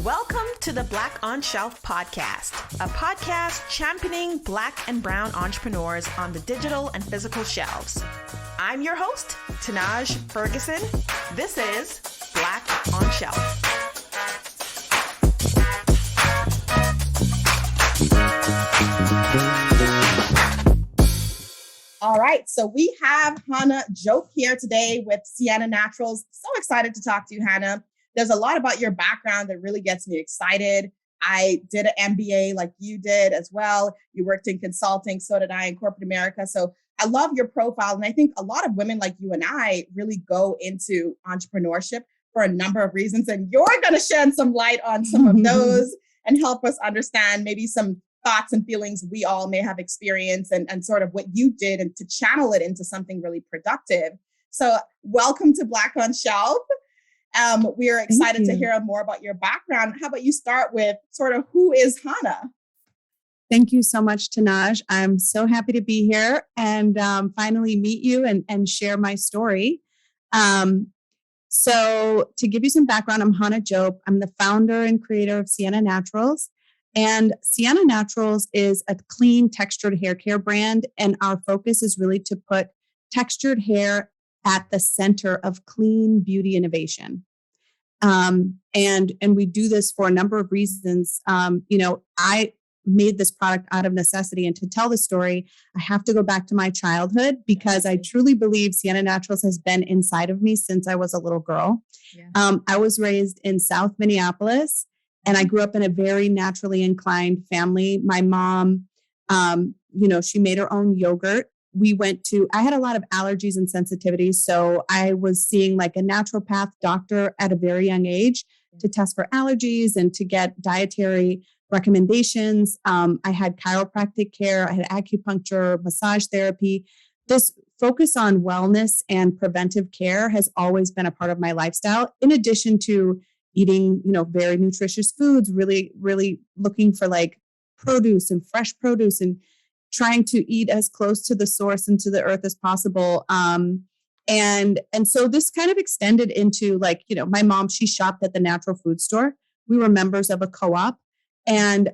Welcome to the Black on Shelf podcast, a podcast championing Black and brown entrepreneurs on the digital and physical shelves. I'm your host, Tanaj Ferguson. This is Black on Shelf. All right, so we have Hannah Diop here today with Sienna Naturals. So excited to talk to you, Hannah. There's a lot about your background that really gets me excited. I did an MBA like you did as well. You worked in consulting, so did I in corporate America. So I love your profile. And I think a lot of women like you and I really go into entrepreneurship for a number of reasons. And you're going to shed some light on some of those and help us understand maybe some thoughts and feelings we all may have experienced and sort of what you did and to channel it into something really productive. So welcome to Black on Shelf. We are excited to hear more about your background. How about you start with sort of who is Hannah? Thank you so much, Tanaj. I'm so happy to be here and finally meet you and share my story. So to give you some background, I'm Hannah Diop. I'm the founder and creator of Sienna Naturals. And Sienna Naturals is a clean, textured hair care brand. And our focus is really to put textured hair at the center of clean beauty innovation. And we do this for a number of reasons. I made this product out of necessity. And to tell the story, I have to go back to my childhood because I truly believe Sienna Naturals has been inside of me since I was a little girl. Yeah. I was raised in South Minneapolis, and I grew up in a very naturally inclined family. My mom, she made her own yogurt. I had a lot of allergies and sensitivities. So I was seeing like a naturopath doctor at a very young age to test for allergies and to get dietary recommendations. I had chiropractic care. I had acupuncture, massage therapy. This focus on wellness and preventive care has always been a part of my lifestyle, in addition to eating, very nutritious foods, really, really looking for like produce and fresh produce and trying to eat as close to the source and to the earth as possible. And so this kind of extended into like, my mom, she shopped at the natural food store. We were members of a co-op and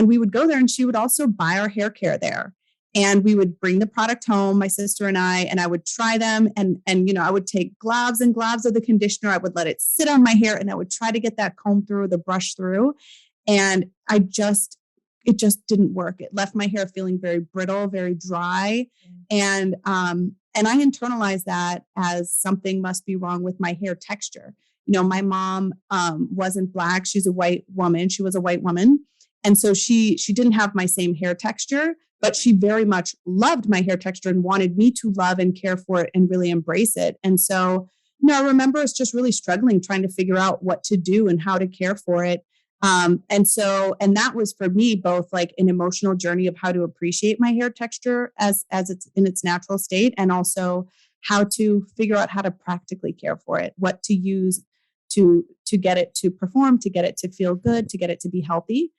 we would go there and she would also buy our hair care there. And we would bring the product home, my sister and I would try them. And I would take globs and globs of the conditioner. I would let it sit on my hair and I would try to get that comb through, the brush through. And it just didn't work. It left my hair feeling very brittle, very dry. And I internalized that as something must be wrong with my hair texture. My mom wasn't Black. She's a white woman. She was a white woman. And so she didn't have my same hair texture, but she very much loved my hair texture and wanted me to love and care for it and really embrace it. And so, I remember us just really struggling, trying to figure out what to do and how to care for it. And that was for me both like an emotional journey of how to appreciate my hair texture as it's in its natural state, and also how to figure out how to practically care for it, what to use to get it to perform, to get it to feel good, to get it to be healthy.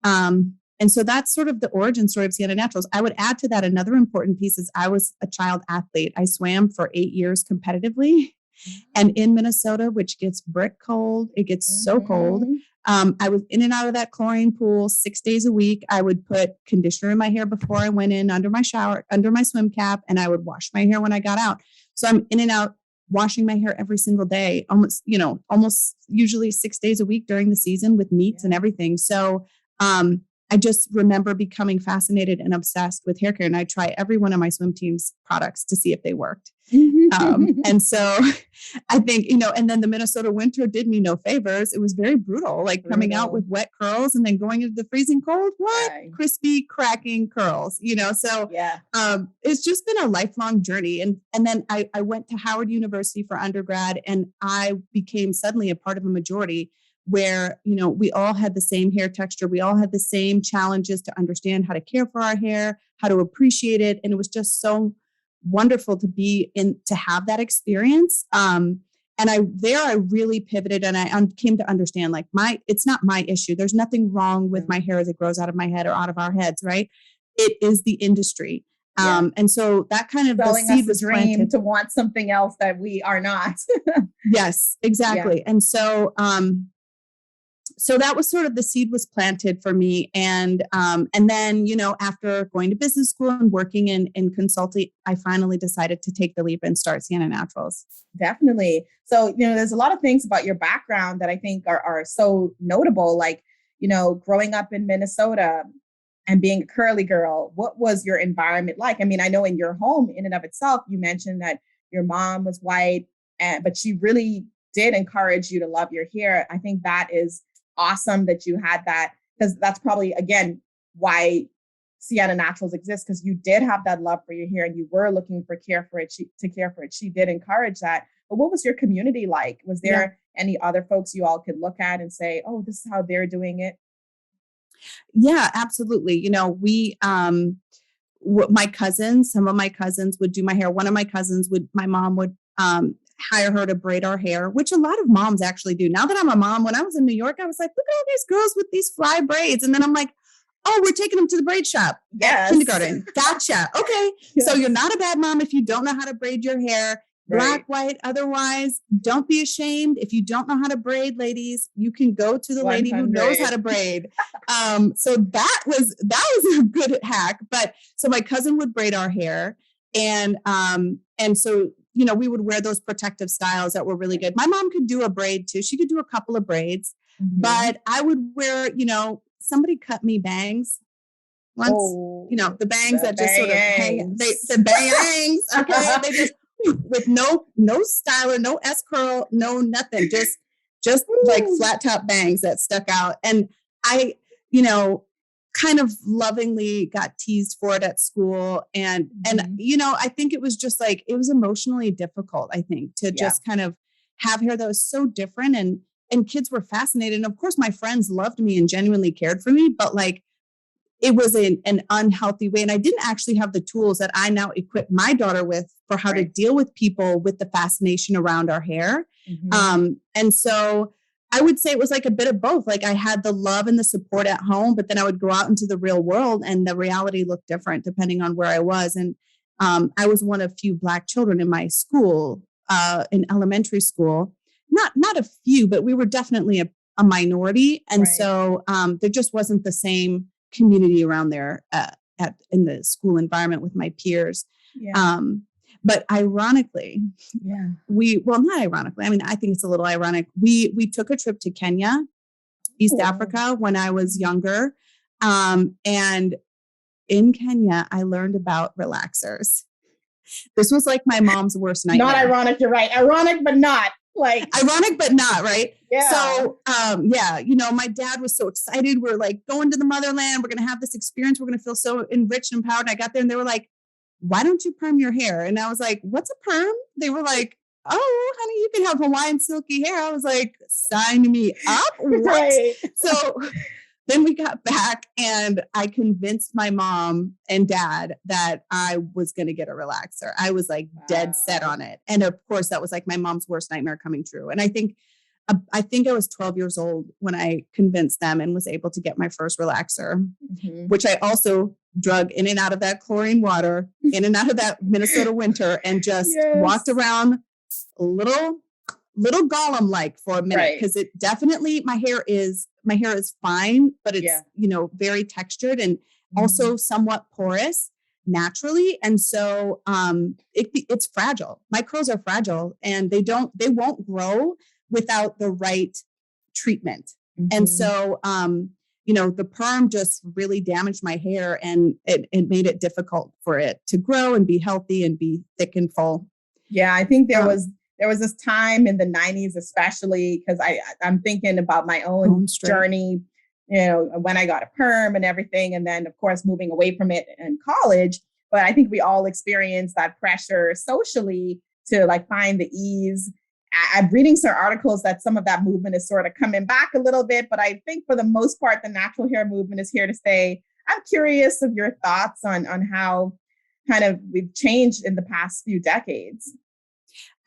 And so that's sort of the origin story of Sienna Naturals. I would add to that another important piece is I was a child athlete. I swam for 8 years competitively. And in Minnesota, which gets brick cold, it gets so cold. I was in and out of that chlorine pool 6 days a week. I would put conditioner in my hair before I went in, under my shower, under my swim cap, and I would wash my hair when I got out. So I'm in and out washing my hair every single day, almost usually 6 days a week during the season with meets and everything. So I just remember becoming fascinated and obsessed with hair care. And I try every one of my swim team's products to see if they worked. And so I think, and then the Minnesota winter did me no favors. It was very brutal, like coming out with wet curls and then going into the freezing cold. What? Right. Crispy, cracking curls, So it's just been a lifelong journey. And then I went to Howard University for undergrad, and I became suddenly a part of a majority where, we all had the same hair texture. We all had the same challenges to understand how to care for our hair, how to appreciate it. And it was just so wonderful to have that experience. And I really pivoted and I came to understand like it's not my issue. There's nothing wrong with my hair as it grows out of my head or out of our heads, right? It is the industry. And so that kind of selling the seed us a dream planted. To want something else that we are not. Yes, exactly. Yeah. And so, so that was sort of the seed was planted for me. And then, after going to business school and working in consulting, I finally decided to take the leap and start Sienna Naturals. Definitely. So, there's a lot of things about your background that I think are so notable, like, growing up in Minnesota and being a curly girl. What was your environment like? I mean, I know in your home in and of itself, you mentioned that your mom was white, but she really did encourage you to love your hair. I think that is awesome that you had that, because that's probably, again, why Sienna Naturals exists, because you did have that love for your hair and you were looking for care for it. She did encourage that. But what was your community like? Was there any other folks you all could look at and say, oh, this is how they're doing it? Yeah, absolutely. Some of my cousins would do my hair. One of my cousins my mom would hire her to braid our hair, which a lot of moms actually do. Now that I'm a mom, when I was in New York, I was like, look at all these girls with these fly braids. And then I'm like, oh, we're taking them to the braid shop at kindergarten. Gotcha. Okay. Yes. So you're not a bad mom if you don't know how to braid your hair. Black, white, otherwise, don't be ashamed. If you don't know how to braid, ladies, you can go to the 100. Lady who knows how to braid. So that was a good hack. But so my cousin would braid our hair, and so we would wear those protective styles that were really good. My mom could do a braid too. She could do a couple of braids, but I would wear, somebody cut me bangs once. Oh, the bangs that just sort of hang. The bangs. Okay, they just. With no styler, no S curl, no nothing, just like flat top bangs that stuck out. And I, kind of lovingly got teased for it at school. And I think it was just like, it was emotionally difficult, I think, to just kind of have hair that was so different, and kids were fascinated. And of course my friends loved me and genuinely cared for me, but like, it was an unhealthy way. And I didn't actually have the tools that I now equip my daughter with for how to deal with people with the fascination around our hair. And so I would say it was like a bit of both. Like I had the love and the support at home, but then I would go out into the real world and the reality looked different depending on where I was. And I was one of few Black children in my school, in elementary school. Not a few, but we were definitely a minority. And so there just wasn't the same community around there in the school environment with my peers. But ironically, not ironically, I mean, I think it's a little ironic. We took a trip to Kenya, East Africa, when I was younger. And in Kenya, I learned about relaxers. This was like my mom's worst nightmare. Not ironic, you're right. Ironic, but not. Like ironic, but not, right? Yeah. So, my dad was so excited. We're like going to the motherland. We're going to have this experience. We're going to feel so enriched and empowered. And I got there and they were like, why don't you perm your hair? And I was like, what's a perm? They were like, oh, honey, you can have Hawaiian silky hair. I was like, sign me up. What? So then we got back and I convinced my mom and dad that I was going to get a relaxer. I was like dead set on it. And of course that was like my mom's worst nightmare coming true. And I think I was 12 years old when I convinced them and was able to get my first relaxer, which I also drug in and out of that chlorine water, in and out of that Minnesota winter, and just walked around a little Gollum-like for a minute. Because it definitely, my hair is fine, but it's, very textured and also somewhat porous naturally. And so it's fragile. My curls are fragile and they won't grow without the right treatment. And so, the perm just really damaged my hair and it made it difficult for it to grow and be healthy and be thick and full. Yeah, I think there was this time in the 90s, especially because I'm thinking about my own journey, when I got a perm and everything. And then, of course, moving away from it in college. But I think we all experienced that pressure socially to like find the ease. I'm reading some articles that some of that movement is sort of coming back a little bit, but I think for the most part, the natural hair movement is here to stay. I'm curious of your thoughts on how kind of we've changed in the past few decades.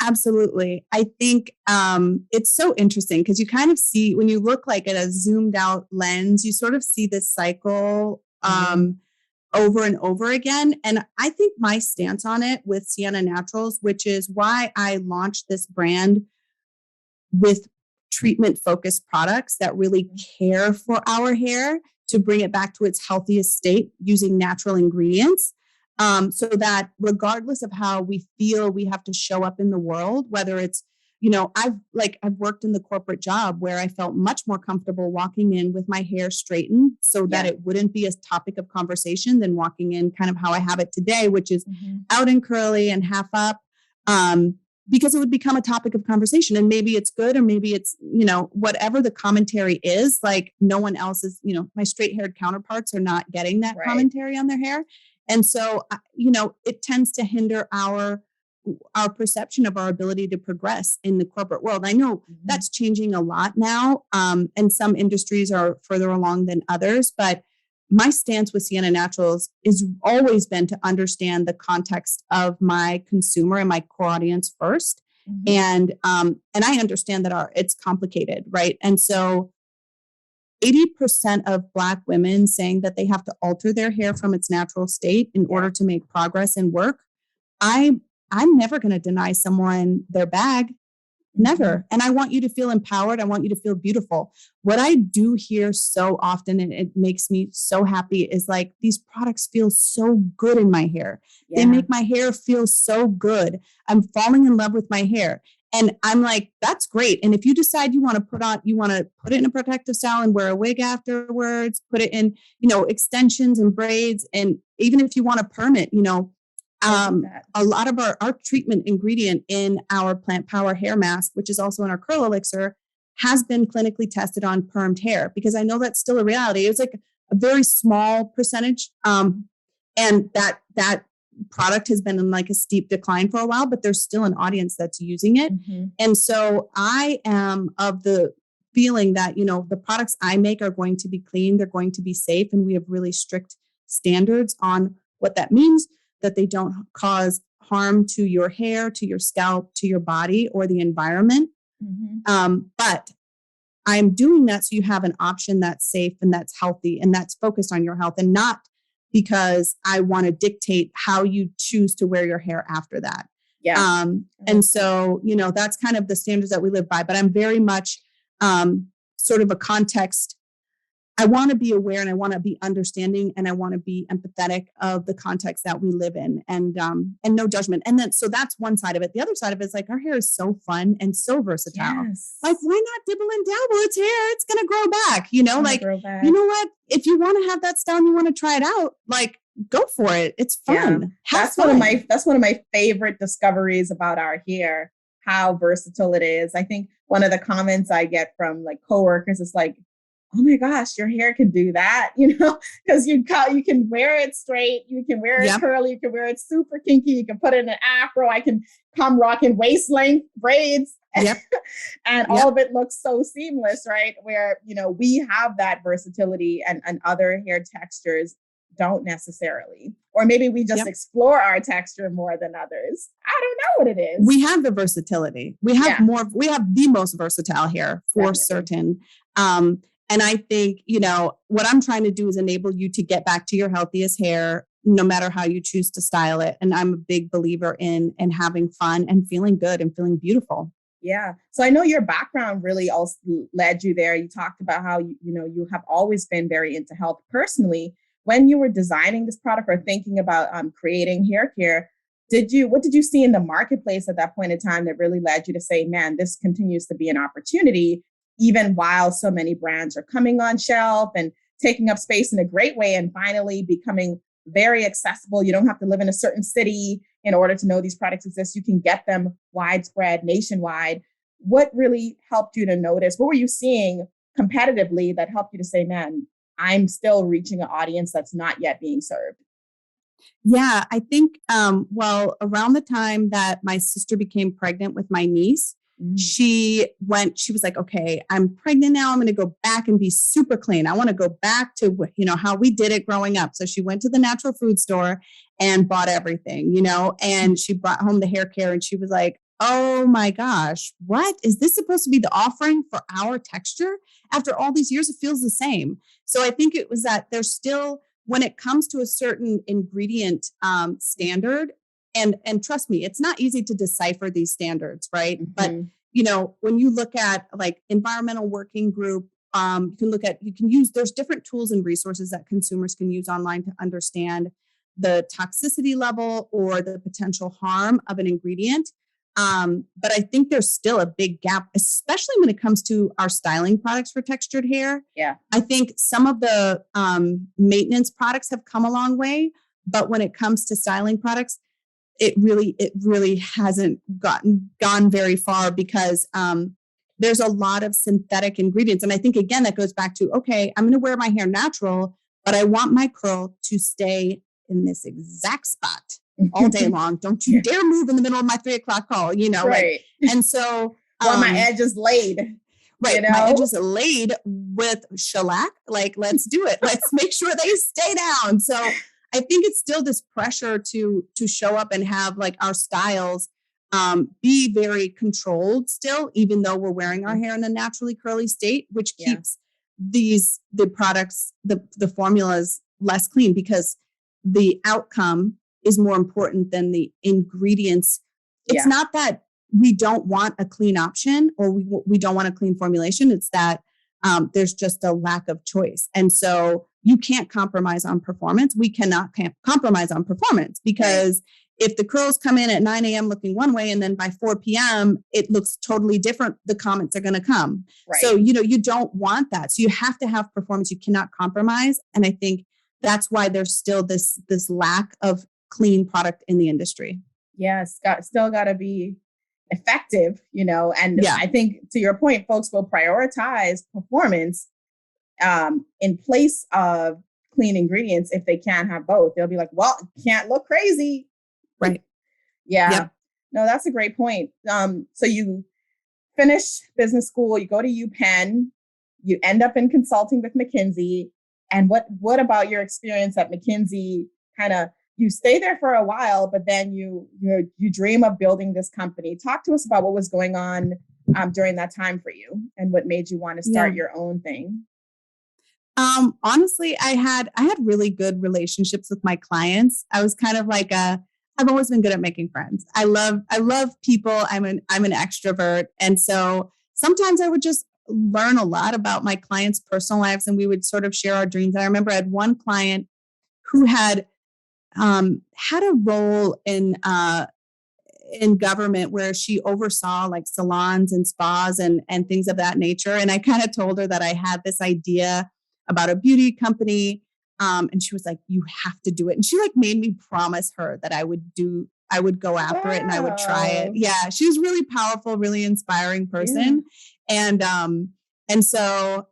Absolutely. I think it's so interesting because you kind of see when you look like at a zoomed out lens, you sort of see this cycle over and over again. And I think my stance on it with Sienna Naturals, which is why I launched this brand with treatment focused products that really care for our hair to bring it back to its healthiest state using natural ingredients. So that regardless of how we feel we have to show up in the world, whether it's, I've worked in the corporate job where I felt much more comfortable walking in with my hair straightened so that it wouldn't be a topic of conversation than walking in kind of how I have it today, which is out and curly and half up. Because it would become a topic of conversation, and maybe it's good, or maybe it's, whatever the commentary is, like no one else is, my straight haired counterparts are not getting that commentary on their hair. And so, it tends to hinder our perception of our ability to progress in the corporate world. I know that's changing a lot now. And some industries are further along than others, but my stance with Sienna Naturals is always been to understand the context of my consumer and my core audience first. And I understand that it's complicated, right? And so 80% of Black women saying that they have to alter their hair from its natural state in order to make progress and work. I'm never going to deny someone their bag. Never. And I want you to feel empowered. I want you to feel beautiful. What I do hear so often, and it makes me so happy, is like, these products feel so good in my hair. They make my hair feel so good. I'm falling in love with my hair. And I'm like, that's great. And if you decide you want to put it in a protective style and wear a wig afterwards, put it in, extensions and braids. And even if you want to perm it, a lot of our treatment ingredient in our Plant Power hair mask, which is also in our curl elixir, has been clinically tested on permed hair, because I know that's still a reality. It's like a very small percentage. And that product has been in like a steep decline for a while, but there's still an audience that's using it. And so I am of the feeling that, the products I make are going to be clean, they're going to be safe, and we have really strict standards on what that means, that they don't cause harm to your hair, to your scalp, to your body, or the environment. But I'm doing that so you have an option that's safe and that's healthy and that's focused on your health, and not because I want to dictate how you choose to wear your hair after that. And so, that's kind of the standards that we live by. But I'm very much sort of a context. I want to be aware, and I want to be understanding, and I want to be empathetic of the context that we live in, and no judgment. And then, so that's one side of it. The other side of it is like, our hair is so fun and so versatile. Like, why not dibble and dabble? It's hair. It's going to grow back, you know what? If you want to have that style and you want to try it out, like, go for it. It's fun. That's one of my favorite discoveries about our hair, how versatile it is. I think one of the comments I get from like coworkers is like, oh my gosh, your hair can do that, because you can wear it straight, you can wear it curly, you can wear it super kinky, you can put it in an afro, I can come rocking waist length braids, and all of it looks so seamless, right? Where, we have that versatility and other hair textures don't necessarily. Or maybe we just explore our texture more than others. I don't know what it is. We have the versatility. We have we have the most versatile hair for certain. And I think, what I'm trying to do is enable you to get back to your healthiest hair, no matter how you choose to style it. And I'm a big believer in having fun and feeling good and feeling beautiful. Yeah. So I know your background really also led you there. You talked about how, you have always been very into health personally. When you were designing this product or thinking about creating hair care, what did you see in the marketplace at that point in time that really led you to say, man, this continues to be an opportunity, even while so many brands are coming on shelf and taking up space in a great way and finally becoming very accessible. You don't have to live in a certain city in order to know these products exist. You can get them widespread, nationwide. What really helped you to notice? What were you seeing competitively that helped you to say, man, I'm still reaching an audience that's not yet being served? Yeah, I think, around the time that my sister became pregnant with my niece, she was like, okay, I'm pregnant now. I'm going to go back and be super clean. I want to go back to, how we did it growing up. So she went to the natural food store and bought everything, and she brought home the hair care, and she was like, oh my gosh, what is this supposed to be the offering for our texture? After all these years, it feels the same. So I think it was that there's still, when it comes to a certain ingredient standard, and trust me, it's not easy to decipher these standards, right? But when you look at like environmental working group, there's different tools and resources that consumers can use online to understand the toxicity level or the potential harm of an ingredient. But I think there's still a big gap, especially when it comes to our styling products for textured hair. Yeah. I think some of the maintenance products have come a long way, but when it comes to styling products, it really hasn't gone very far because there's a lot of synthetic ingredients. And I think, again, that goes back to, okay, I'm going to wear my hair natural, but I want my curl to stay in this exact spot all day long. Don't you dare move in the middle of my 3:00 call, Right. And so, or my edges laid. Right. My edges are laid with shellac. Like, let's do it. Let's make sure they stay down. So I think it's still this pressure to show up and have like our styles be very controlled still, even though we're wearing our hair in a naturally curly state, which keeps the products, the formulas less clean, because the outcome is more important than the ingredients. It's not that we don't want a clean option or we don't want a clean formulation. It's that there's just a lack of choice. And so you can't compromise on performance. We cannot compromise on performance because if the curls come in at 9 a.m. looking one way and then by 4 p.m. it looks totally different, the comments are going to come. Right. So, you don't want that. So you have to have performance. You cannot compromise. And I think that's why there's still this lack of clean product in the industry. Yes, still got to be effective, and I think to your point, folks will prioritize performance in place of clean ingredients if they can't have both. They'll be like, well, can't look crazy. Right. Yeah. Yep. No, that's a great point. So you finish business school, you go to UPenn, you end up in consulting with McKinsey. And what about your experience at McKinsey? You stay there for a while, but then you dream of building this company. Talk to us about what was going on during that time for you and what made you want to start your own thing. Honestly, I had really good relationships with my clients. I was kind of like I've always been good at making friends. I love people. I'm an extrovert. And so sometimes I would just learn a lot about my clients' personal lives and we would sort of share our dreams. I remember I had one client who had a role in government where she oversaw like salons and spas and things of that nature. And I kind of told her that I had this idea about a beauty company. And she was like, you have to do it. And she like made me promise her that I would go after it and I would try it. Yeah. She was really powerful, really inspiring person. Yeah. And so,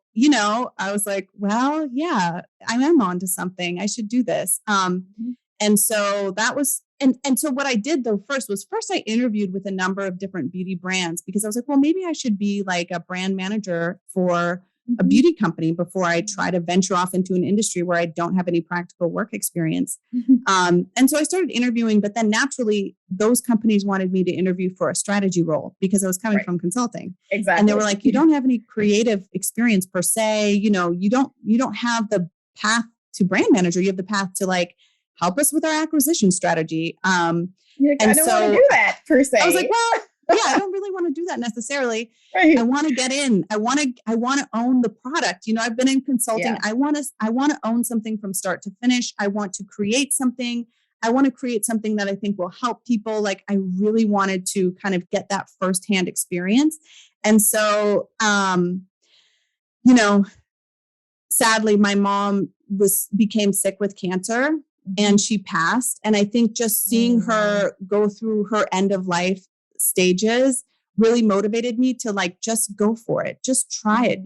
I was like, well, yeah, I am onto something. I should do this. And so that was, and so what I did though first I interviewed with a number of different beauty brands because I was like, well, maybe I should be like a brand manager for a beauty company before I try to venture off into an industry where I don't have any practical work experience. And so I started interviewing, but then naturally those companies wanted me to interview for a strategy role because I was coming from consulting. Exactly. And they were like, you don't have any creative experience per se. You don't have the path to brand manager. You have the path to like, help us with our acquisition strategy. I don't want to do that per se. I was like, well, yeah, I don't really want to do that necessarily. Right. I want to get in. I want to own the product. I've been in consulting. Yeah. I want to own something from start to finish. I want to create something. I want to create something that I think will help people. Like I really wanted to kind of get that firsthand experience. And so, sadly, my mom became sick with cancer and she passed. And I think just seeing her go through her end of life stages really motivated me to like, just go for it. Just try it.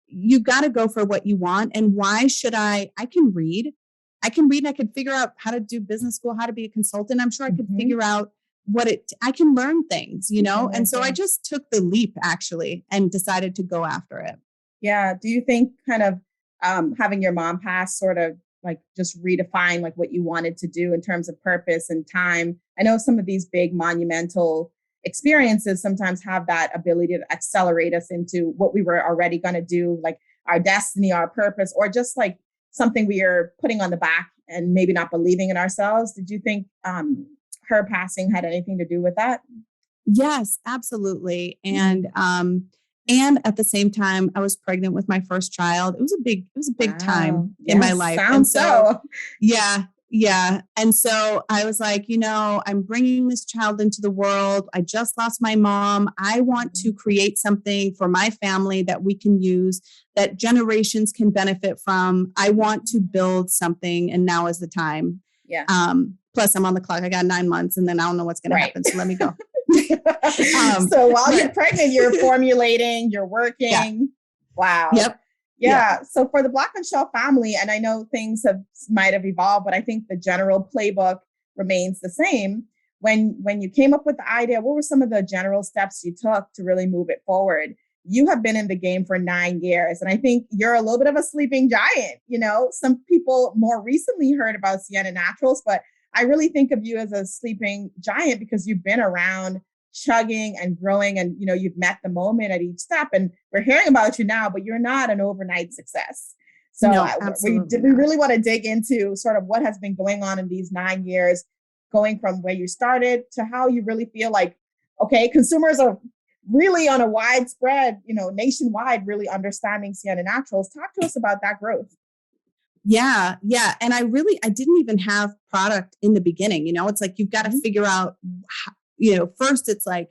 You got to go for what you want. And why should I can read and I could figure out how to do business school, how to be a consultant. I'm sure I could figure out I can learn things, And so I just took the leap actually and decided to go after it. Yeah. Do you think kind of having your mom pass sort of like just redefine like what you wanted to do in terms of purpose and time? I know some of these big monumental experiences sometimes have that ability to accelerate us into what we were already going to do, like our destiny, our purpose, or just like something we are putting on the back and maybe not believing in ourselves. Did you think her passing had anything to do with that? Yes, absolutely. And at the same time, I was pregnant with my first child. It was a big time in my life. And so, yeah. Yeah. And so I was like, I'm bringing this child into the world. I just lost my mom. I want to create something for my family that we can use, that generations can benefit from. I want to build something, and now is the time. Yeah. Plus I'm on the clock. I got 9 months, and then I don't know what's going to happen. So let me go. So while you're pregnant, you're formulating, you're working. Yeah. Wow. Yep. Yeah. So for the Black on Shelf family, and I know things might have evolved, but I think the general playbook remains the same. When you came up with the idea, what were some of the general steps you took to really move it forward? You have been in the game for 9 years, and I think you're a little bit of a sleeping giant. Some people more recently heard about Sienna Naturals, but I really think of you as a sleeping giant because you've been around chugging and growing, and you've met the moment at each step, and we're hearing about you now, but you're not an overnight success. So no, we really want to dig into sort of what has been going on in these 9 years, going from where you started to how you really feel like, okay, consumers are really on a widespread, nationwide, really understanding Sienna Naturals. Talk to us about that growth. Yeah. Yeah. And I didn't even have product in the beginning. It's like, you've got to figure out, first it's like,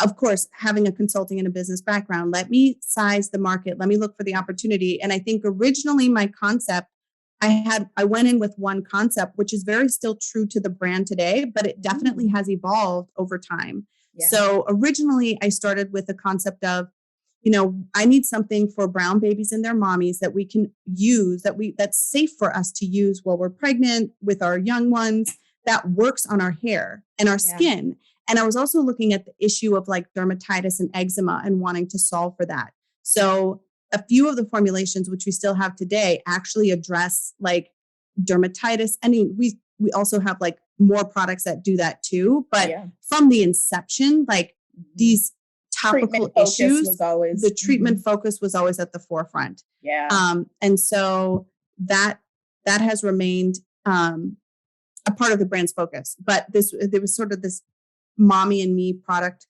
of course, having a consulting and a business background, let me size the market. Let me look for the opportunity. And I think originally my concept, I went in with one concept, which is very still true to the brand today, but it definitely has evolved over time. Yeah. So originally I started with the concept of, I need something for brown babies and their mommies that we can use, that's safe for us to use while we're pregnant with our young ones, that works on our hair and our skin. And I was also looking at the issue of like dermatitis and eczema and wanting to solve for that. So a few of the formulations, which we still have today, actually address like dermatitis. I mean, we also have like more products that do that too. But from the inception, like these topical issues, the treatment focus was always at the forefront. Yeah. And so that has remained a part of the brand's focus. But there was sort of this mommy and me product.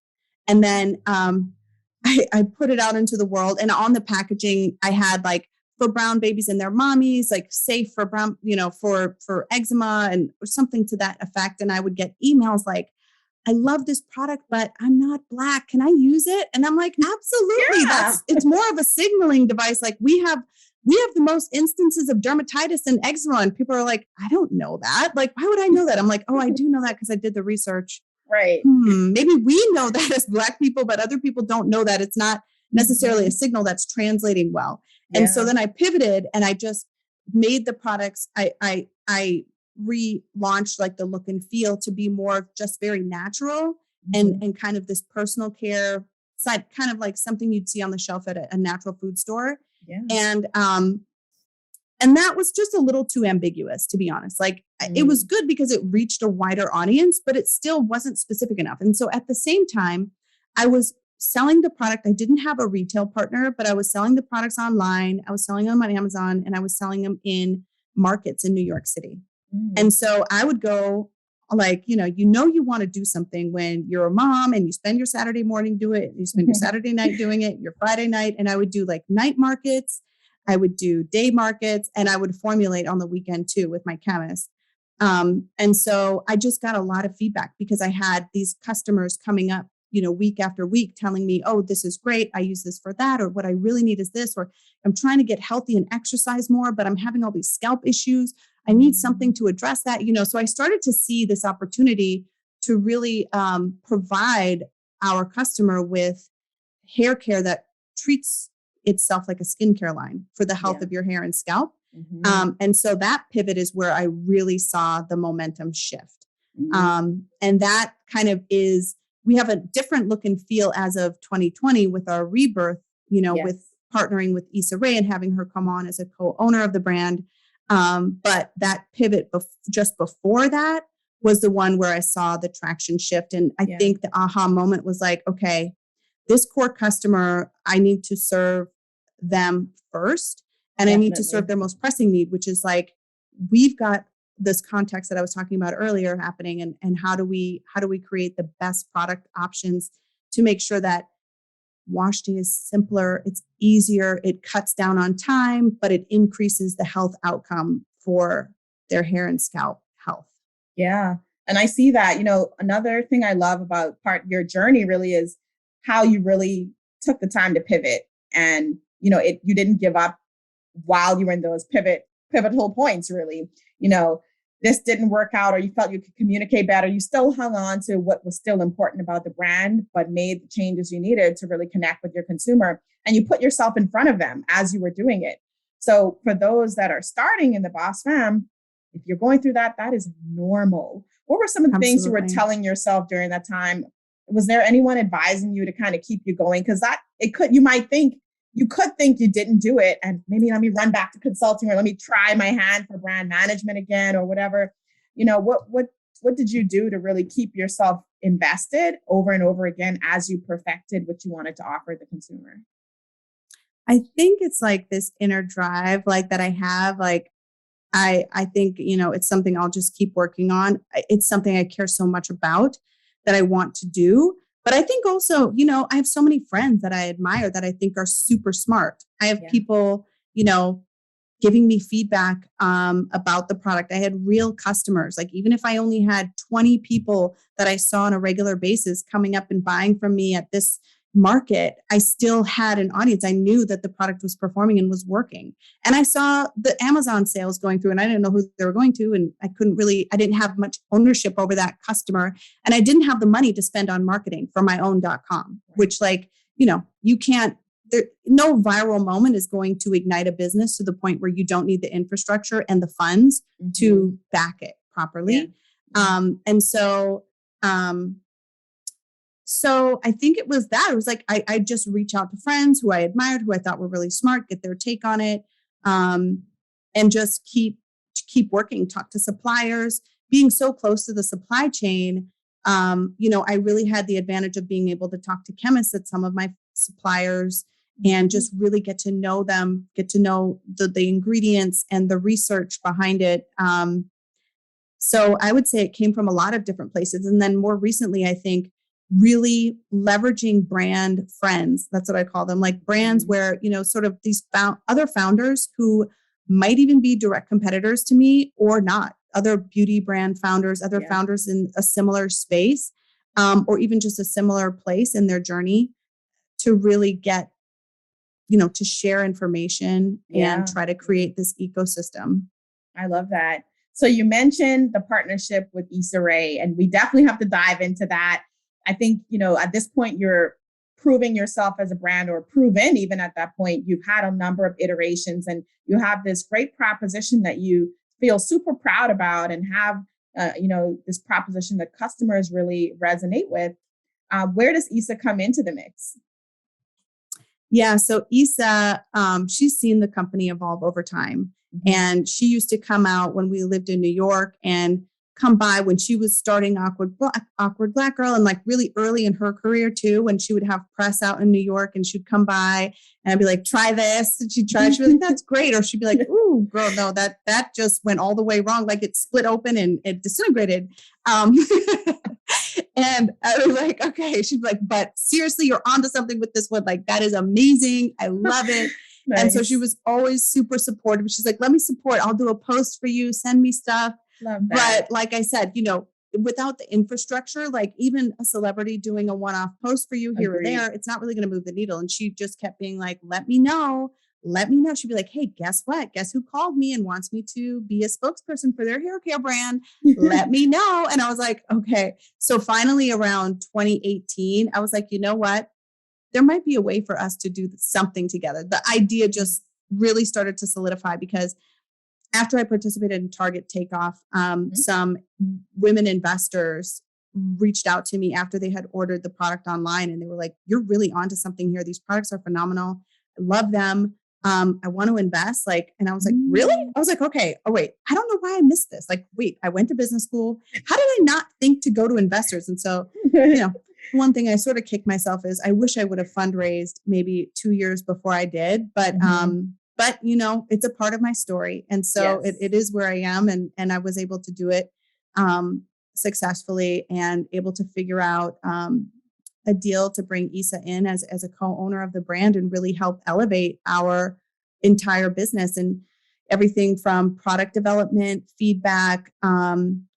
And then I put it out into the world, and on the packaging, I had like for brown babies and their mommies, like safe for brown, for eczema and or something to that effect. And I would get emails like, I love this product, but I'm not Black. Can I use it? And I'm like, absolutely. Yeah. It's more of a signaling device. Like we have the most instances of dermatitis and eczema. And people are like, I don't know that. Like, why would I know that? I'm like, oh, I do know that because I did the research. Right. Maybe we know that as Black people, but other people don't know that. It's not necessarily a signal that's translating well. And so then I pivoted and I just made the products. I relaunched like the look and feel to be more just very natural and kind of this personal care side, kind of like something you'd see on the shelf at a natural food store. Yeah. And that was just a little too ambiguous, to be honest. Like it was good because it reached a wider audience, but it still wasn't specific enough. And so at the same time, I was selling the product. I didn't have a retail partner, but I was selling the products online. I was selling them on Amazon, and I was selling them in markets in New York City. And so I would go like, you want to do something when you're a mom and you spend your Saturday morning doing it. You spend your Saturday night doing it, your Friday night. And I would do like night markets. I would do day markets, and I would formulate on the weekend too with my chemist. And so I just got a lot of feedback because I had these customers coming up, week after week telling me, oh, this is great. I use this for that. Or what I really need is this, or I'm trying to get healthy and exercise more, but I'm having all these scalp issues. I need something to address that, So I started to see this opportunity to really provide our customer with hair care that treats itself like a skincare line for the health of your hair and scalp. And so that pivot is where I really saw the momentum shift. And that kind of we have a different look and feel as of 2020 with our rebirth, with partnering with Issa Rae and having her come on as a co-owner of the brand. But that pivot just before that was the one where I saw the traction shift. And I think the aha moment was like, okay, this core customer, I need to serve them first. And I need to serve their most pressing need, which is like, we've got this context that I was talking about earlier happening, and how do we create the best product options to make sure that wash day is simpler, it's easier, it cuts down on time, but it increases the health outcome for their hair and scalp health. Yeah. And I see that, another thing I love about your journey really is how you really took the time to pivot, and, you didn't give up while you were in those pivotal points, really. This didn't work out, or you felt you could communicate better. You still hung on to what was still important about the brand, but made the changes you needed to really connect with your consumer. And you put yourself in front of them as you were doing it. So for those that are starting in the Boss Fam, if you're going through that, that is normal. What were some of the things you were telling yourself during that time? Was there anyone advising you to kind of keep you going? Because you could think you didn't do it, and maybe let me run back to consulting, or let me try my hand for brand management again, or whatever. What did you do to really keep yourself invested over and over again as you perfected what you wanted to offer the consumer? I think it's like this inner drive, like that I have, like I think, it's something I'll just keep working on. It's something I care so much about that I want to do. But I think also, I have so many friends that I admire that I think are super smart. I have people, giving me feedback about the product. I had real customers. Like, even if I only had 20 people that I saw on a regular basis coming up and buying from me at this market, I still had an audience. I knew that the product was performing and was working. And I saw the Amazon sales going through, and I didn't know who they were going to. And I didn't have much ownership over that customer. And I didn't have the money to spend on marketing for my own .com, which you can't, no viral moment is going to ignite a business to the point where you don't need the infrastructure and the funds to back it properly. Yeah. So I think it was that. It was like, I just reach out to friends who I admired, who I thought were really smart, get their take on it, and just keep working, talk to suppliers, being so close to the supply chain. I really had the advantage of being able to talk to chemists at some of my suppliers and just really get to know them, get to know the ingredients and the research behind it. So I would say it came from a lot of different places. And then more recently, I think, really leveraging brand friends. That's what I call them, like brands where, sort of these other founders who might even be direct competitors to me or not, other beauty brand founders, other founders in a similar space, or even just a similar place in their journey, to really get, to share information and try to create this ecosystem. I love that. So you mentioned the partnership with Issa Rae, and we definitely have to dive into that. I think, at this point, you're proving yourself as a brand, or proven even at that point. You've had a number of iterations, and you have this great proposition that you feel super proud about, and have, this proposition that customers really resonate with. Where does Issa come into the mix? Yeah. So Issa, she's seen the company evolve over time. And she used to come out when we lived in New York and come by when she was starting Awkward Black Girl, and like really early in her career too, when she would have press out in New York, and she'd come by and I'd be like, try this. And she'd try, she'd be like, that's great. Or she'd be like, ooh, girl, no, that just went all the way wrong. Like, it split open and it disintegrated. And I was like, okay. She'd be like, but seriously, you're onto something with this one. Like, that is amazing. I love it. Nice. And so she was always super supportive. She's like, let me support. I'll do a post for you. Send me stuff. Love that. But like I said, without the infrastructure, like even a celebrity doing a one-off post for you here or there, it's not really going to move the needle. And she just kept being like, let me know. She'd be like, hey, guess what? Guess who called me and wants me to be a spokesperson for their hair care brand? Let me know. And I was like, okay. So finally around 2018, I was like, you know what? There might be a way for us to do something together. The idea just really started to solidify, because after I participated in Target Takeoff, some women investors reached out to me after they had ordered the product online, and they were like, you're really onto something here. These products are phenomenal. I love them. I want to invest. And I was like, really? I was like, okay. Oh, wait, I don't know why I missed this. Like, wait, I went to business school. How did I not think to go to investors? And so, one thing I sort of kick myself is I wish I would have fundraised maybe 2 years before I did, but but it's a part of my story. And so it is where I am. And I was able to do it successfully and able to figure out a deal to bring Isa in as a co-owner of the brand and really help elevate our entire business and everything from product development, feedback,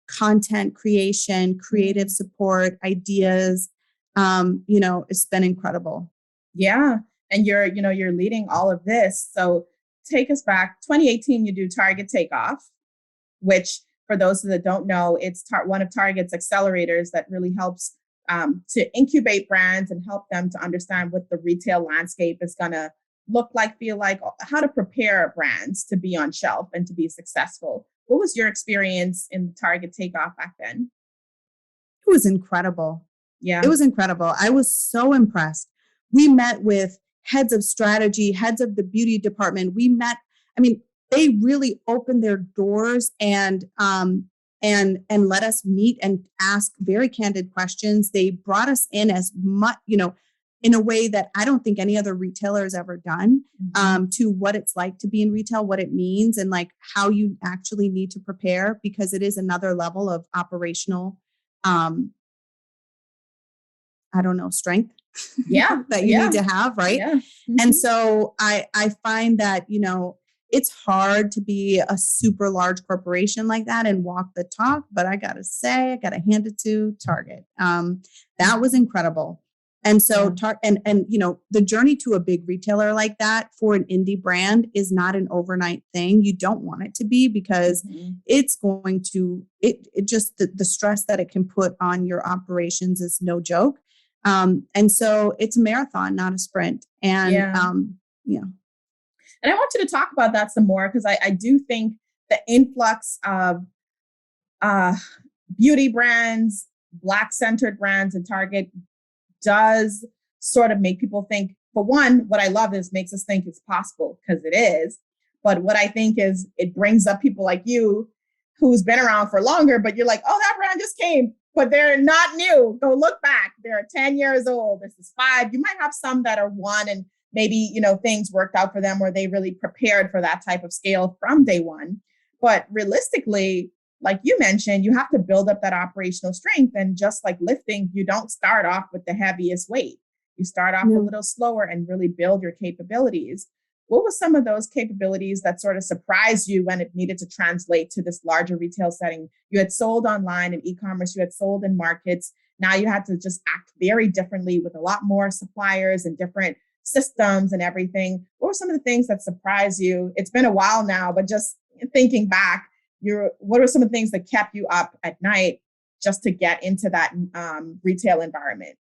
content creation, creative support, ideas. It's been incredible. Yeah. And you're leading all of this. So take us back. 2018, you do Target Takeoff, which for those that don't know, it's one of Target's accelerators that really helps to incubate brands and help them to understand what the retail landscape is going to look like, feel like, how to prepare brands to be on shelf and to be successful. What was your experience in Target Takeoff back then? It was incredible. Yeah. It was incredible. I was so impressed. We met with heads of strategy, heads of the beauty department. They really opened their doors and let us meet and ask very candid questions. They brought us in as much, in a way that I don't think any other retailer has ever done, to what it's like to be in retail, what it means, and like how you actually need to prepare, because it is another level of operational, strength. Yeah. that you need to have, right? Yeah. Mm-hmm. And so I find that, it's hard to be a super large corporation like that and walk the talk, but I got to hand it to Target. That was incredible. And so, the journey to a big retailer like that for an indie brand is not an overnight thing. You don't want it to be, because it's going to, the stress that it can put on your operations is no joke. And so it's a marathon, not a sprint. And, And I want you to talk about that some more, because I do think the influx of beauty brands, Black-centered brands in Target does sort of make people think, for one, what I love is makes us think it's possible, because it is. But what I think is it brings up people like you who's been around for longer, but you're like, oh, that brand just came, but they're not new. Go look back. They're 10 years old. This is 5. You might have some that are 1 and maybe, things worked out for them where they really prepared for that type of scale from day one. But realistically, like you mentioned, you have to build up that operational strength. And just like lifting, you don't start off with the heaviest weight. You start off a little slower and really build your capabilities. What were some of those capabilities that sort of surprised you when it needed to translate to this larger retail setting? You had sold online and e-commerce, you had sold in markets. Now you had to just act very differently with a lot more suppliers and different systems and everything. What were some of the things that surprised you? It's been a while now, but just thinking back, what are some of the things that kept you up at night just to get into that retail environment?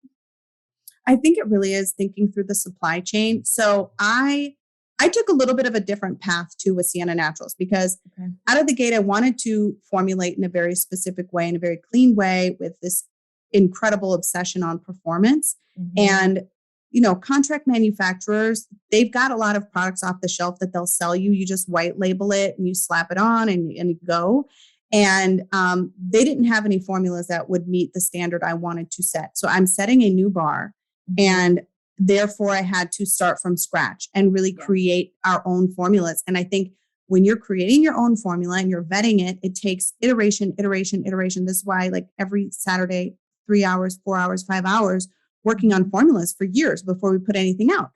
I think it really is thinking through the supply chain. So I took a little bit of a different path too with Sienna Naturals, because out of the gate, I wanted to formulate in a very specific way, in a very clean way, with this incredible obsession on performance. And contract manufacturers, they've got a lot of products off the shelf that they'll sell you. You just white label it and you slap it on and you go. And they didn't have any formulas that would meet the standard I wanted to set. So I'm setting a new bar, and therefore I had to start from scratch and really create our own formulas. And I think when you're creating your own formula and you're vetting it, it takes iteration. This is why, like, every Saturday, 3 hours, 4 hours, 5 hours, working on formulas for years before we put anything out.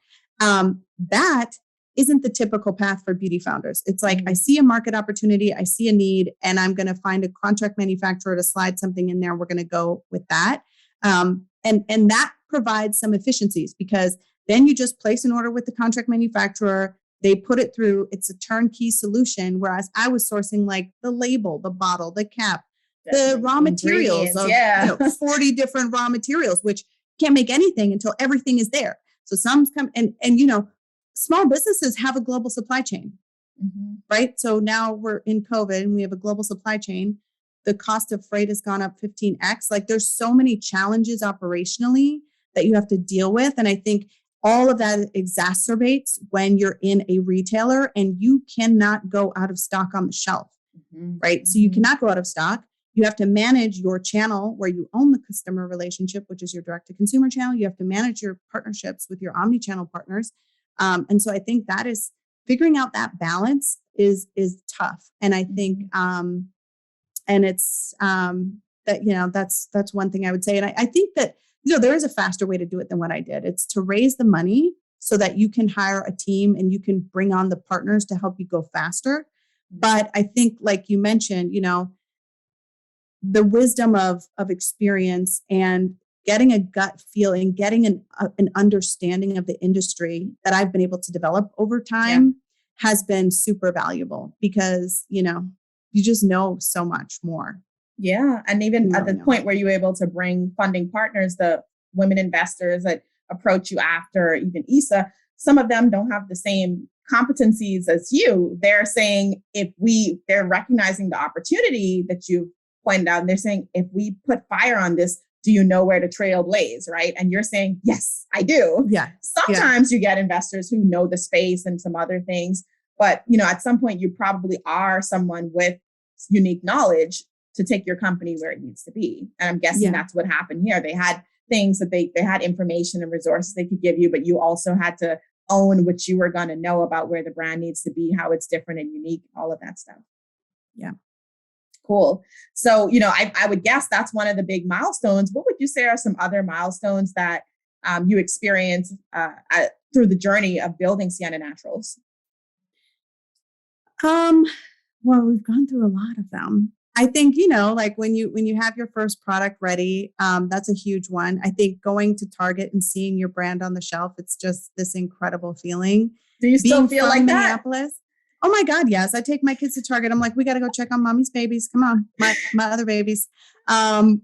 That isn't the typical path for beauty founders. It's like, I see a market opportunity, I see a need, and I'm going to find a contract manufacturer to slide something in there. We're going to go with that. And that provides some efficiencies, because then you just place an order with the contract manufacturer. They put it through. It's a turnkey solution. Whereas I was sourcing like the label, the bottle, the cap, the raw materials of 40 different raw materials, which can't make anything until everything is there. So some come and small businesses have a global supply chain, right? So now we're in COVID and we have a global supply chain. The cost of freight has gone up 15x. Like, there's so many challenges operationally that you have to deal with. And I think all of that exacerbates when you're in a retailer and you cannot go out of stock on the shelf, right? So you cannot go out of stock. You have to manage your channel where you own the customer relationship, which is your direct to consumer channel. You have to manage your partnerships with your omni-channel partners. And so I think that is figuring out that balance is tough. And I think, and it's, that, that's one thing I would say. And I think that, there is a faster way to do it than what I did. It's to raise the money so that you can hire a team and you can bring on the partners to help you go faster. But I think, like you mentioned, the wisdom of experience and getting a gut feeling, getting an understanding of the industry that I've been able to develop over time has been super valuable because, you just know so much more. Yeah. And even at the point where you were able to bring funding partners, the women investors that approach you after even ISA, some of them don't have the same competencies as you. They're saying, they're recognizing the opportunity that you pointed out. And they're saying, if we put fire on this, do you know where to trailblaze? Right. And you're saying, yes, I do. Yeah. Sometimes you get investors who know the space and some other things. But, at some point, you probably are someone with unique knowledge to take your company where it needs to be. And I'm guessing that's what happened here. They had things that they had information and resources they could give you, but you also had to own what you were going to know about where the brand needs to be, how it's different and unique, all of that stuff. Yeah. Cool. So, I would guess that's one of the big milestones. What would you say are some other milestones that you experienced through the journey of building Sienna Naturals? Well, we've gone through a lot of them. I think, like when you have your first product ready, that's a huge one. I think going to Target and seeing your brand on the shelf, it's just this incredible feeling. Do you still feel like Minneapolis? That? Oh my God, yes. I take my kids to Target. I'm like, we got to go check on mommy's babies. Come on, my other babies.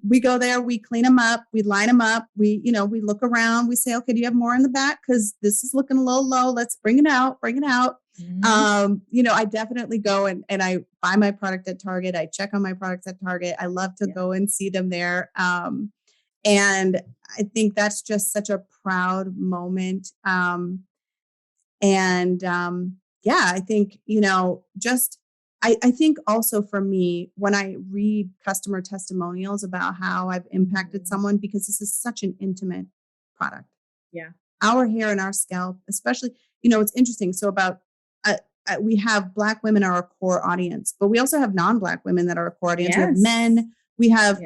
We go there, we clean them up, we line them up. We look around, we say, okay, do you have more in the back? Because this is looking a little low. Let's bring it out. Mm-hmm. I definitely go and I buy my product at Target. I check on my products at Target. I love to go and see them there. And I think that's just such a proud moment. I think, I think also for me, when I read customer testimonials about how I've impacted someone, because this is such an intimate product. Yeah. Our hair and our scalp, especially, it's interesting. So we have Black women are our core audience, but we also have non-Black women that are our core audience. Yes. We have men, we have,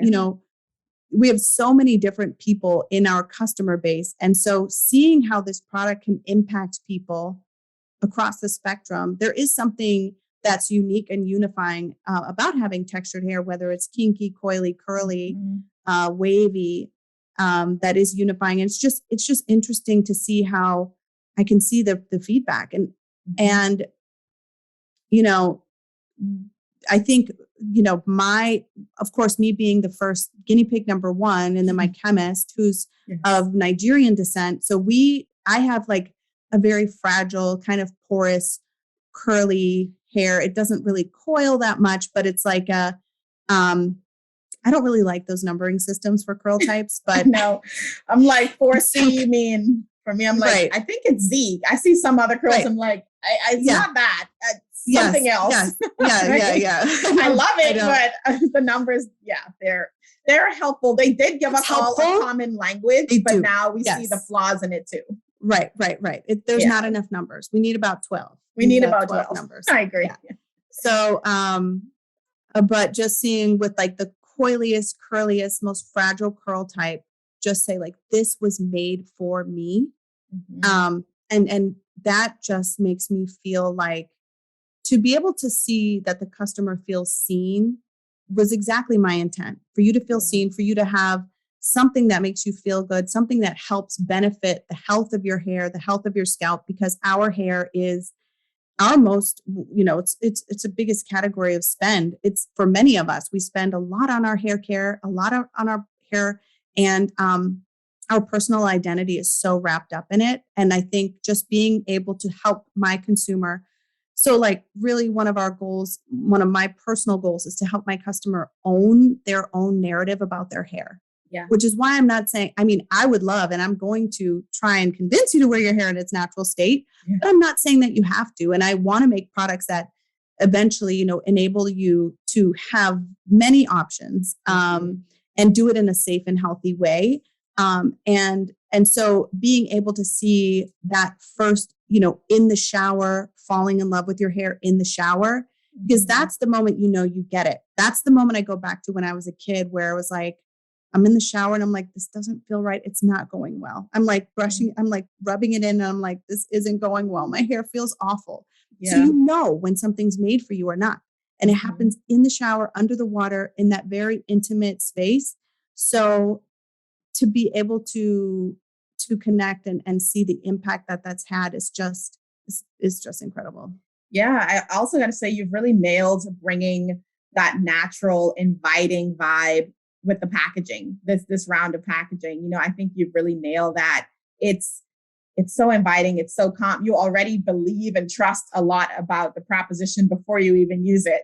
we have so many different people in our customer base. And so seeing how this product can impact people across the spectrum, there is something that's unique and unifying about having textured hair, whether it's kinky, coily, curly, wavy, that is unifying. And it's just interesting to see how I can see the feedback. And I think, of course, me being the first guinea pig number one, and then my chemist who's of Nigerian descent. So I have like a very fragile, kind of porous, curly hair. It doesn't really coil that much, but it's like I don't really like those numbering systems for curl types, but no, I'm like 4C, you mean for me, I'm like, I think it's Z. I see some other curls. I'm like, it's not that. It's something else. Yes. Yeah. I love it, but the numbers, they're helpful. They did give us all a common language, but now we see the flaws in it too. Right. There's not enough numbers. We need about 12. We need about 12 numbers. I agree. Yeah. So, but just seeing with like the coiliest, curliest, most fragile curl type, just say like, this was made for me. Mm-hmm. And that just makes me feel like to be able to see that the customer feels seen was exactly my intent, for you to feel seen, for you to have something that makes you feel good, something that helps benefit the health of your hair, the health of your scalp, because our hair is our most, it's the biggest category of spend. It's for many of us, we spend a lot on our hair care, a lot on our hair, and our personal identity is so wrapped up in it. And I think just being able to help my consumer. So like really one of my personal goals is to help my customer own their own narrative about their hair. Yeah. Which is why I'm not saying, I would love, and I'm going to try and convince you to wear your hair in its natural state, but I'm not saying that you have to. And I want to make products that eventually, enable you to have many options, and do it in a safe and healthy way. And And so being able to see that first, in the shower, falling in love with your hair in the shower, because that's the moment, you get it. That's the moment I go back to when I was a kid, where I was like, I'm in the shower and I'm like, this doesn't feel right. It's not going well. I'm like brushing, I'm like rubbing it in and I'm like, this isn't going well. My hair feels awful. So when something's made for you or not. And it happens in the shower, under the water, in that very intimate space. So to be able to connect and see the impact that that's had is just incredible. Yeah. I also got to say, you've really nailed bringing that natural, inviting vibe with the packaging, this round of packaging. I think you've really nailed that. It's so inviting. It's so calm. You already believe and trust a lot about the proposition before you even use it.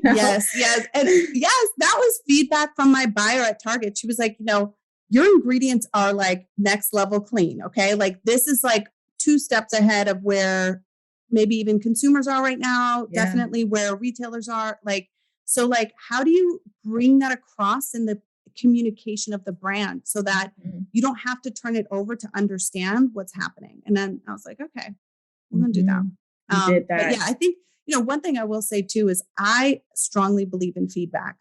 Yes. And yes, that was feedback from my buyer at Target. She was like, your ingredients are like next level clean. Okay. Like this is like 2 steps ahead of where maybe even consumers are right now. Yeah. Definitely where retailers are. So how do you bring that across in the communication of the brand so that you don't have to turn it over to understand what's happening? And then I was like, okay, we're going to do that. You did that. But yeah, I think, one thing I will say too, is I strongly believe in feedback.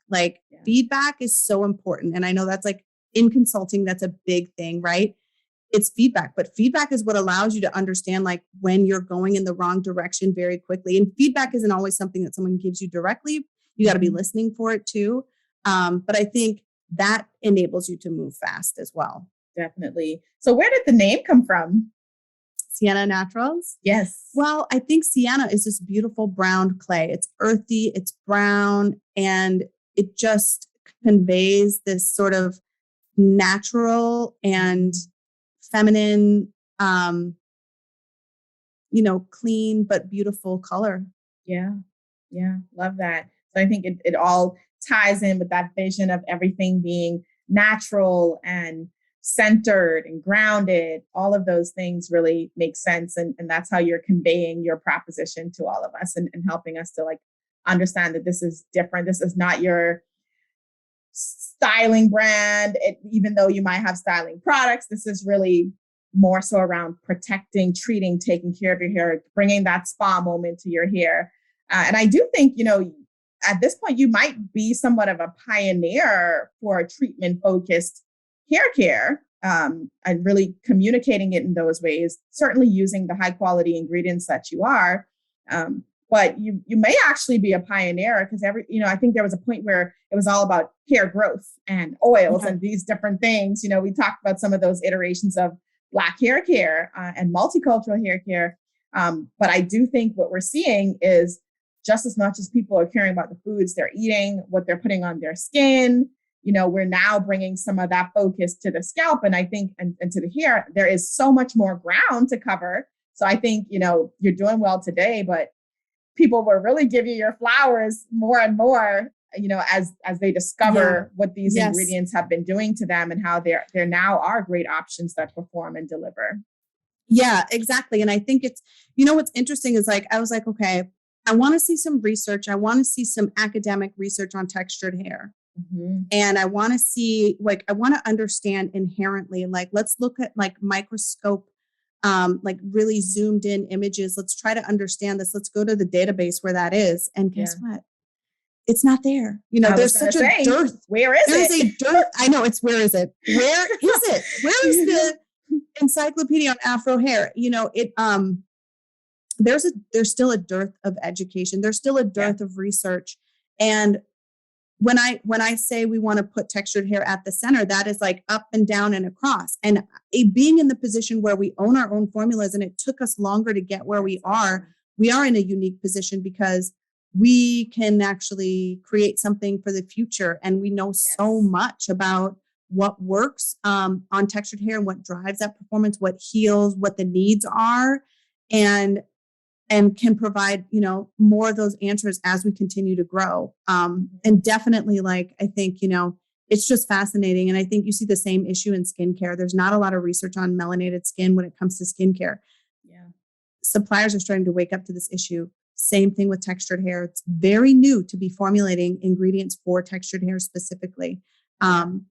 Feedback is so important. And I know that's in consulting, that's a big thing, right? It's feedback, but feedback is what allows you to understand when you're going in the wrong direction very quickly. And feedback isn't always something that someone gives you directly. You got to be listening for it too. But I think that enables you to move fast as well. Definitely. So where did the name come from? Sienna Naturals? Yes. Well, I think Sienna is this beautiful brown clay. It's earthy, it's brown, and it just conveys this sort of natural and feminine, clean but beautiful color. Yeah. Love that. So I think it all ties in with that vision of everything being natural and centered and grounded. All of those things really make sense. And that's how you're conveying your proposition to all of us and helping us to understand that this is different. This is not your styling brand. Even though you might have styling products, this is really more so around protecting, treating, taking care of your hair, bringing that spa moment to your hair. And I do think, at this point, you might be somewhat of a pioneer for treatment-focused hair care, and really communicating it in those ways, certainly using the high-quality ingredients that you are. But you may actually be a pioneer because I think there was a point where it was all about hair growth and oils and these different things. We talked about some of those iterations of Black hair care and multicultural hair care. But I do think what we're seeing is just as much as people are caring about the foods they're eating, what they're putting on their skin, we're now bringing some of that focus to the scalp. And I think, and to the hair, there is so much more ground to cover. So I think, you're doing well today, but people will really give you your flowers more and more, as they discover what these ingredients have been doing to them and how there now are great options that perform and deliver. Yeah, exactly. And I think it's, what's interesting is I was like, okay, I want to see some research. I want to see some academic research on textured hair. And I want to see, I want to understand inherently, let's look at microscope, really zoomed in images. Let's try to understand this. Let's go to the database where that is. And guess what? It's not there. There's such a dearth. Where is it? There's a dearth. I know where is it? Where is it? Where is the encyclopedia on Afro hair? There's still a dearth of education. There's still a dearth of research. And when I say we want to put textured hair at the center, that is up and down and across. And being in the position where we own our own formulas and it took us longer to get where we are in a unique position because we can actually create something for the future. And we know so much about what works on textured hair and what drives that performance, what heals, what the needs are, and can provide, more of those answers as we continue to grow. And definitely I think, it's just fascinating. And I think you see the same issue in skincare. There's not a lot of research on melanated skin when it comes to skincare. Yeah. Suppliers are starting to wake up to this issue. Same thing with textured hair. It's very new to be formulating ingredients for textured hair specifically. And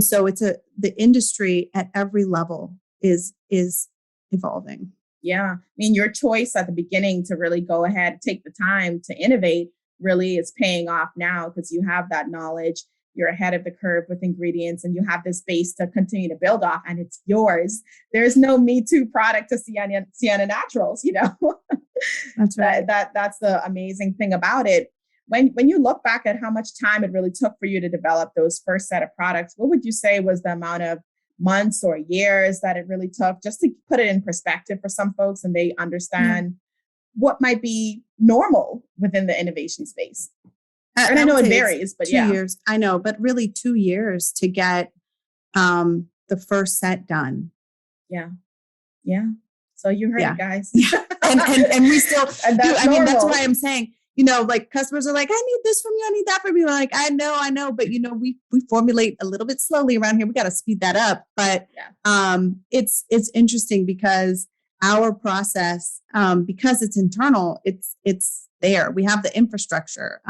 so the industry at every level is evolving. Yeah. I mean, your choice at the beginning to really go ahead, take the time to innovate really is paying off now because you have that knowledge. You're ahead of the curve with ingredients and you have this base to continue to build off and it's yours. There's no Me Too product to Sienna Naturals, you know? That's right. That's the amazing thing about it. When you look back at how much time it really took for you to develop those first set of products, what would you say was the amount of months or years that it really took, just to put it in perspective for some folks and they understand what might be normal within the innovation space? And I know it varies, but 2 years. I know, but really 2 years to get the first set done. Yeah. Yeah. So you heard it, guys. and we still and do. I mean, that's normal. why I'm saying, you know, like customers are like, I need this from you. I need that from you. I'm like, I know. But, you know, we formulate a little bit slowly around here. We got to speed that up. But it's interesting because our process, because it's internal, it's there. We have the infrastructure.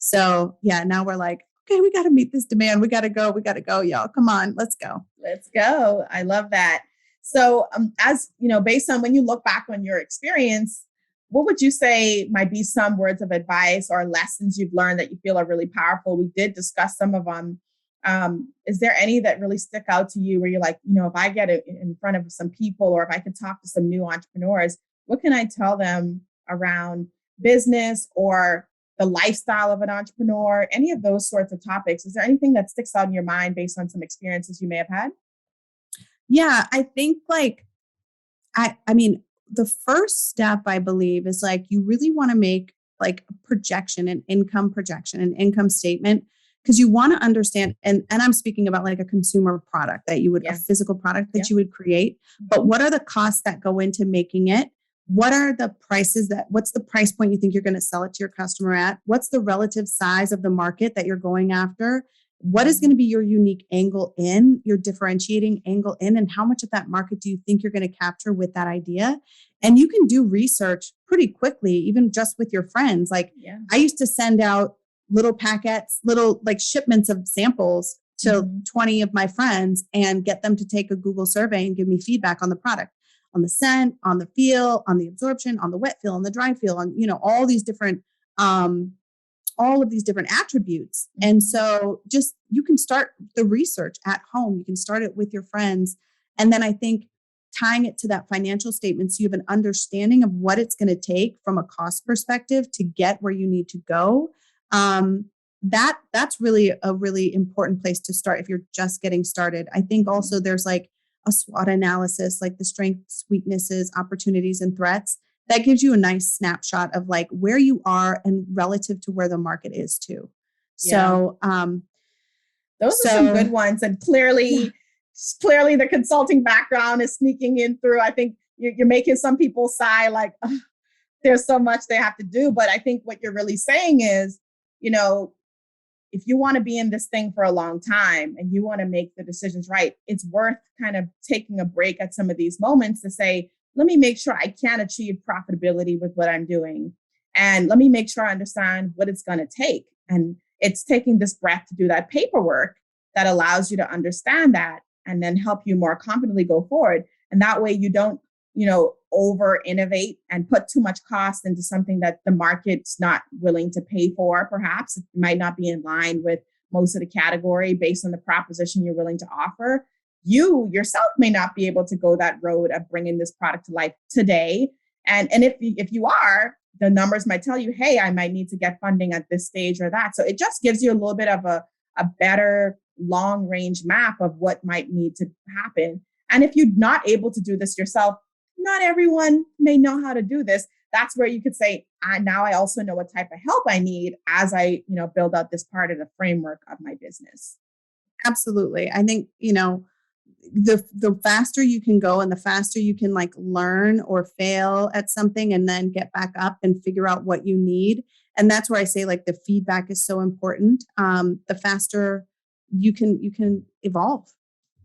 So yeah, now we're like, okay, we got to meet this demand. We got to go, y'all. Come on, let's go. Let's go. I love that. So as you know, based on when you look back on your experience, what would you say might be some words of advice or lessons you've learned that you feel are really powerful? We did discuss some of them. Is there any that really stick out to you where you're like, you know, if I get it in front of some people or if I could talk to some new entrepreneurs, what can I tell them around business or the lifestyle of an entrepreneur, any of those sorts of topics? Is there anything that sticks out in your mind based on some experiences you may have had? Yeah, I think like, I mean, the first step, I believe, is like, you really want to make like a projection, an income projection, an income statement, because you want to understand, and I'm speaking about like a consumer product that you would, a physical product that you would create, but what are the costs that go into making it? What are the prices what's the price point you think you're going to sell it to your customer at? What's the relative size of the market that you're going after? What is going to be your unique angle in, your differentiating angle in, and how much of that market do you think you're going to capture with that idea? And you can do research pretty quickly, even just with your friends. Like I used to send out little packets, little like shipments of samples to 20 of my friends and get them to take a Google survey and give me feedback on the product, on the scent, on the feel, on the absorption, on the wet feel, on the dry feel, on, you know, all of these different attributes. And so just, you can start the research at home. You can start it with your friends. And then I think tying it to that financial statement, so you have an understanding of what it's going to take from a cost perspective to get where you need to go. That's really a really important place to start if you're just getting started. I think also there's like a SWOT analysis, like the strengths, weaknesses, opportunities, and threats. That gives you a nice snapshot of like where you are and relative to where the market is too. So, those are some good ones. And clearly the consulting background is sneaking in through. I think you're making some people sigh like, oh, there's so much they have to do. But I think what you're really saying is, you know, if you want to be in this thing for a long time and you want to make the decisions right, it's worth kind of taking a break at some of these moments to say, let me make sure I can achieve profitability with what I'm doing. And let me make sure I understand what it's going to take. And it's taking this breath to do that paperwork that allows you to understand that and then help you more confidently go forward. And that way you don't, you know, over innovate and put too much cost into something that the market's not willing to pay for. Perhaps it might not be in line with most of the category based on the proposition you're willing to offer. You yourself may not be able to go that road of bringing this product to life today. And if you are, the numbers might tell you, hey, I might need to get funding at this stage or that. So it just gives you a little bit of a better long range map of what might need to happen. And if you're not able to do this yourself, not everyone may know how to do this. That's where you could say, now I also know what type of help I need as I, you know, build out this part of the framework of my business. Absolutely. I think, you know, the faster you can go and the faster you can like learn or fail at something and then get back up and figure out what you need. And that's where I say like the feedback is so important. The faster you can evolve.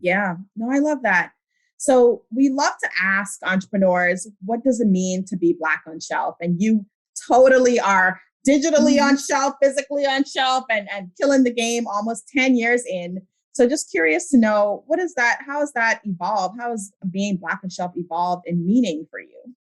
Yeah, no, I love that. So we love to ask entrepreneurs, what does it mean to be Black on shelf? And you totally are digitally on shelf, physically on shelf, and killing the game almost 10 years in. So just curious to know, how has that evolved? How has being Black on Shelf evolved in meaning for you?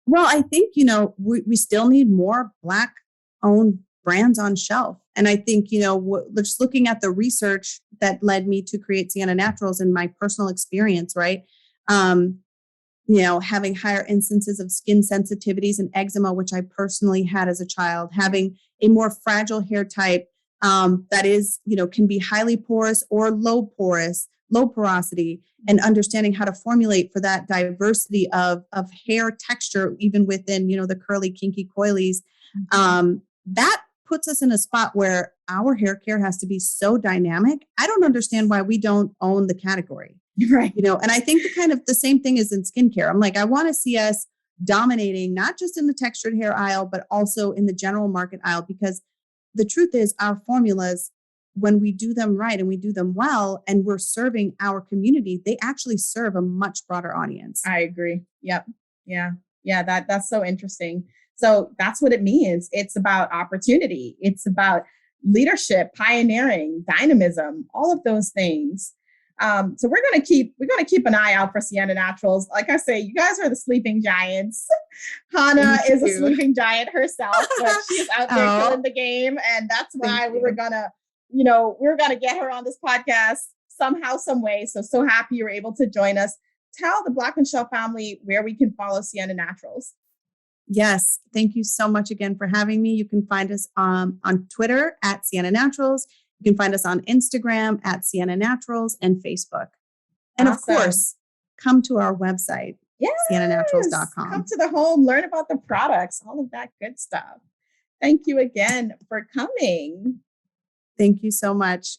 Well, I think, we still need more Black owned brands on shelf. And I think, just looking at the research that led me to create Sienna Naturals and my personal experience, right? Having higher instances of skin sensitivities and eczema, which I personally had as a child, having a more fragile hair type that is, can be highly porous or low porosity, and understanding how to formulate for that diversity of hair texture, even within, the curly, kinky coilies. That puts us in a spot where our hair care has to be so dynamic. I don't understand why we don't own the category. Right. And I think the same thing is in skincare. I'm like, I want to see us dominating, not just in the textured hair aisle, but also in the general market aisle, because the truth is our formulas, when we do them right and we do them well, and we're serving our community, they actually serve a much broader audience. I agree. Yep. Yeah. Yeah. That's so interesting. So that's what it means. It's about opportunity. It's about leadership, pioneering, dynamism, all of those things. So we're gonna keep an eye out for Sienna Naturals. Like I say, you guys are the sleeping giants. Hannah is a sleeping giant herself, but she's out there killing the game, and that's why we were gonna get her on this podcast somehow, some way. So happy you were able to join us. Tell the Black on Shelf family where we can follow Sienna Naturals. Yes. Thank you so much again for having me. You can find us on Twitter at Sienna Naturals. You can find us on Instagram at Sienna Naturals and Facebook. And Of course, come to our website, siennanaturals.com. Come to the home, learn about the products, all of that good stuff. Thank you again for coming. Thank you so much.